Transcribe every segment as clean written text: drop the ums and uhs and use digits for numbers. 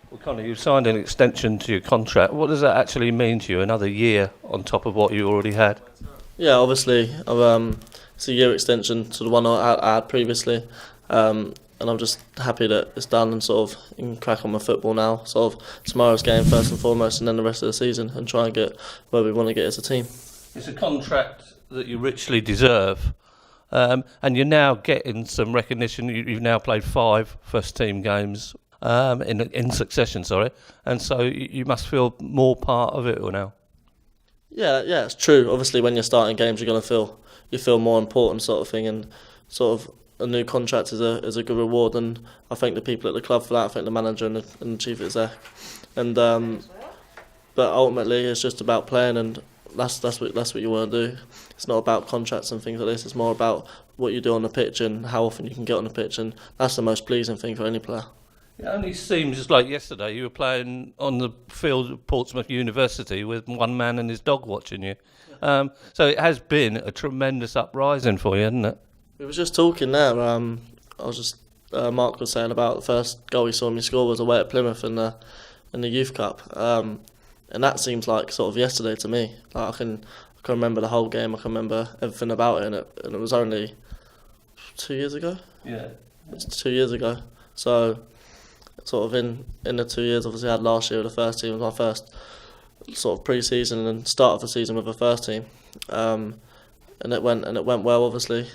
Well, Conor, you've signed an extension to your contract. What does that actually mean to you? Another year on top of what you already had? Yeah, obviously, it's a year extension to the one I had previously, and I'm just happy that it's done and sort of can crack on with football now. Sort of tomorrow's game first and foremost, and then the rest of the season, and try and get where we want to get as a team. It's a contract that you richly deserve, and you're now getting some recognition. You've now played 5 first-team games in succession, and so you must feel more part of it now. Yeah, it's true. Obviously, when you're starting games, you're gonna feel more important, sort of thing, and sort of a new contract is a good reward. And I thank the people at the club for that. I thank the manager and the chief exec. And but ultimately, it's just about playing, and that's what you want to do. It's not about contracts and things like this. It's more about what you do on the pitch and how often you can get on the pitch, and that's the most pleasing thing for any player. It only seems just like yesterday you were playing on the field at Portsmouth University with one man and his dog watching you. So it has been a tremendous uprising for you, hasn't it? We were just talking there. Mark was saying about the first goal he saw me score was away at Plymouth in the Youth Cup, and that seems like sort of yesterday to me. Like I can remember the whole game. I can remember everything about it, and it was only 2 years ago. Yeah, it's 2 years ago. So sort of in the 2 years, obviously I had last year with the first team. It was my first sort of pre-season and start of the season with the first team, and it went well. Obviously,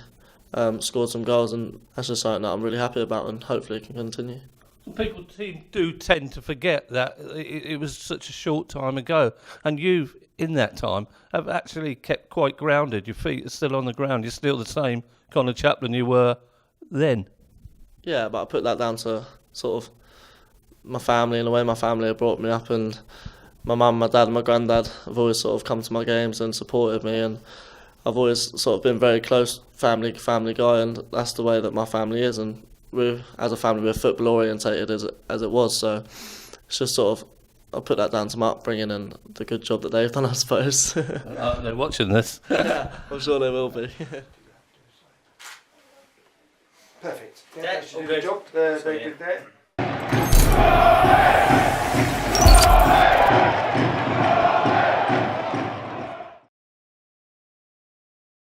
scored some goals, and that's just something that I'm really happy about, and hopefully it can continue. People do tend to forget that it was such a short time ago, and you, in that time, have actually kept quite grounded. Your feet are still on the ground. You're still the same Conor Chaplin you were then. Yeah, but I put that down to sort of my family and the way my family have brought me up, and my mum, my dad and my granddad have always sort of come to my games and supported me, and I've always sort of been very close family guy, and that's the way that my family is, and we as a family we're football orientated as it was, so it's just sort of I put that down to my upbringing and the good job that they've done, I suppose. They're watching this. I'm sure they will be. Perfect. Yeah, good job. Very good there.